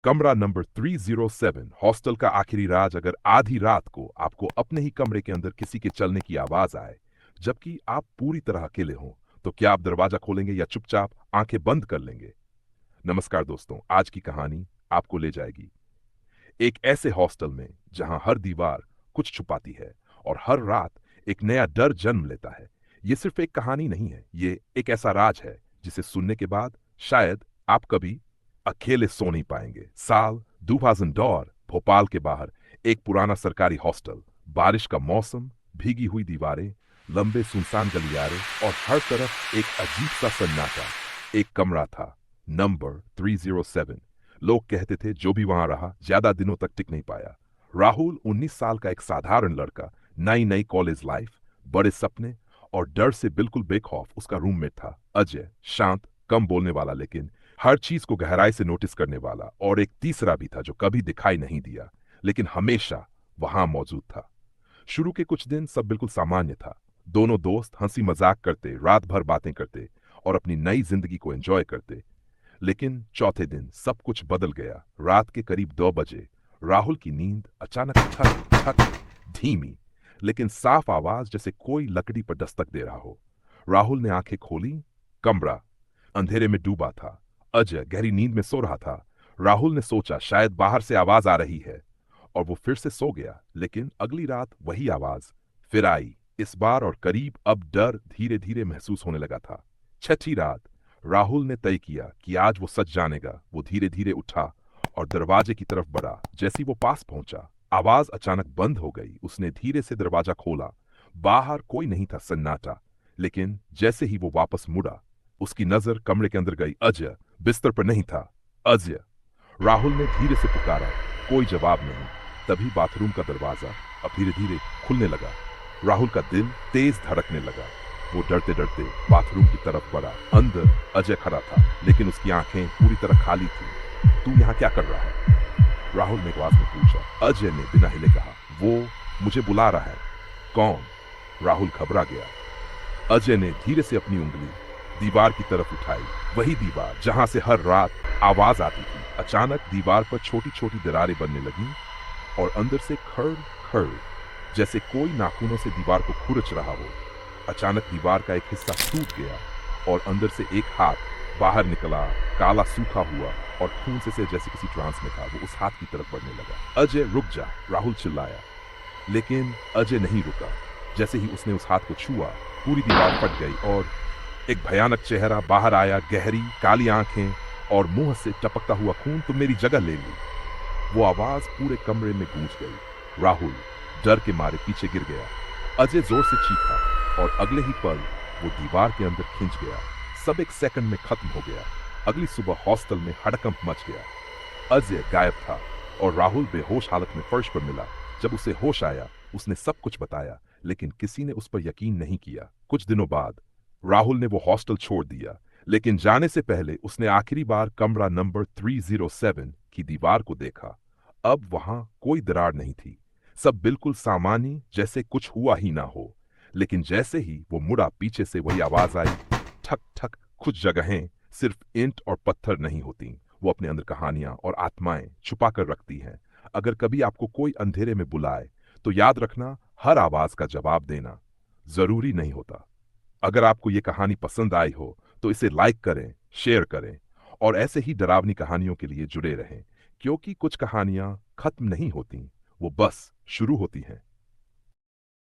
कमरा number 307 hostel का आखिरी राज। अगर आधी रात को आपको अपने ही कमरे के अंदर किसी के चलने की आवाज आए, जबकि आप पूरी तरह अकेले हों, तो क्या आप दरवाजा खोलेंगे या चुपचाप आंखें बंद कर लेंगे? नमस्कार दोस्तों, आज की कहानी आपको ले जाएगी एक ऐसे हॉस्टल में जहां हर दीवार कुछ छुपाती है और हर रात एक नया डर जन्म लेता है। ये सिर्फ एक कहानी नहीं है, ये एक ऐसा राज है जिसे सुनने के बाद शायद आप कभी अकेले सो नहीं पाएंगे। साल 2002, भोपाल के बाहर एक पुराना सरकारी हॉस्टल। बारिश का मौसम, भीगी हुई दीवारें, लंबे सुनसान गलियारे और हर तरफ एक अजीब सा सन्नाटा। एक कमरा था, नंबर 307। लोग कहते थे जो भी वहां रहा ज्यादा दिनों तक टिक नहीं पाया। राहुल 19 साल का एक साधारण लड़का, नई नई कॉलेज लाइफ, बड़े सपने और डर से बिल्कुल बेखौफ उसका रूममेट था अजय, शांत, कम बोलने वाला लेकिन हर चीज को गहराई से नोटिस करने वाला। और एक तीसरा भी था जो कभी दिखाई नहीं दिया लेकिन हमेशा वहां मौजूद था। शुरू के कुछ दिन सब बिल्कुल सामान्य था। दोनों दोस्त हंसी मजाक करते, रात भर बातें करते और अपनी नई जिंदगी को एंजॉय करते। लेकिन चौथे दिन सब कुछ बदल गया। रात के करीब 2 बजे राहुल की नींद अचानक ठक ठक, धीमी लेकिन साफ आवाज जैसे कोई लकड़ी पर दस्तक दे रहा हो। राहुल ने आंखें खोली। कमरा अंधेरे में डूबा था। अजय गहरी नींद में सो रहा था। राहुल ने सोचा शायद बाहर से आवाज आ रही है और वो फिर से सो गया। लेकिन अगली रात वही आवाज फिर आई, इस बार और करीब। अब डर धीरे धीरे महसूस होने लगा था। छठी रात राहुल ने तय किया कि आज वो सच जानेगा। वो धीरे धीरे उठा और दरवाजे की तरफ बढ़ा। जैसे ही वो पास पहुंचा, आवाज अचानक बंद हो गई। उसने धीरे से दरवाजा खोला। बाहर कोई नहीं था, सन्नाटा। लेकिन जैसे ही वो वापस मुड़ा, उसकी नजर कमरे के अंदर गई। अजय बिस्तर पर नहीं था। अजय! राहुल ने धीरे से पुकारा, कोई जवाब नहीं। तभी बाथरूम का दरवाजा अब धीरे धीरे खुलने लगा। राहुल का दिल तेज धड़कने लगा। वो डरते डरते बाथरूम की तरफ बढ़ा। अंदर अजय खड़ा था लेकिन उसकी आंखें पूरी तरह खाली थी। तू यहाँ क्या कर रहा है? राहुल ने आवाज में पूछा। अजय ने बिना हिले कहा, वो मुझे बुला रहा है। कौन? राहुल घबरा गया। अजय ने धीरे से अपनी उंगली दीवार की तरफ उठाई, वही दीवार जहां से हर रात आवाज आती थी। अचानक दीवार पर छोटी छोटी दरारें बनने लगीं और अंदर से खड़ खड़, जैसे कोई नाखूनों से दीवार को खुरच रहा हो। अचानक दीवार का एक हिस्सा टूट गया और अंदर से एक हाथ बाहर निकला, काला सूखा हुआ और खून से जैसे किसी ट्रांस में था। वो उस हाथ की तरफ बढ़ने लगा। अजय रुक जा! राहुल चिल्लाया। लेकिन अजय नहीं रुका। जैसे ही उसने उस हाथ को छुआ, पूरी दीवार फट गई और एक भयानक चेहरा बाहर आया। गहरी काली आंखें और मुंह से टपकता हुआ खून। तुम मेरी जगह ले ली। वो आवाज पूरे कमरे में गूंज गई। राहुल डर के मारे पीछे गिर गया। अजय जोर से चीखा और अगले ही पल वो दीवार के अंदर खिंच गया। सब एक सेकंड में खत्म हो गया। अगली सुबह हॉस्टल में हड़कंप मच गया। अजय गायब था और राहुल बेहोश हालत में फर्श पर मिला। जब उसे होश आया, उसने सब कुछ बताया लेकिन किसी ने उस पर यकीन नहीं किया। कुछ दिनों बाद राहुल ने वो हॉस्टल छोड़ दिया, लेकिन जाने से पहले उसने आखिरी बार कमरा नंबर 307 की दीवार को देखा। अब वहां कोई दरार नहीं थी। सब बिल्कुल सामान्य, जैसे कुछ हुआ ही ना हो। लेकिन जैसे ही वो मुड़ा, पीछे से वही आवाज आई, ठक ठक। कुछ जगहें सिर्फ ईंट और पत्थर नहीं होती, वो अपने अंदर कहानियां और आत्माएं छुपा कर रखती हैं। अगर कभी आपको कोई अंधेरे में बुलाए तो याद रखना, हर आवाज का जवाब देना जरूरी नहीं होता। अगर आपको ये कहानी पसंद आई हो तो इसे लाइक करें, शेयर करें और ऐसे ही डरावनी कहानियों के लिए जुड़े रहें, क्योंकि कुछ कहानियां खत्म नहीं होती, वो बस शुरू होती हैं।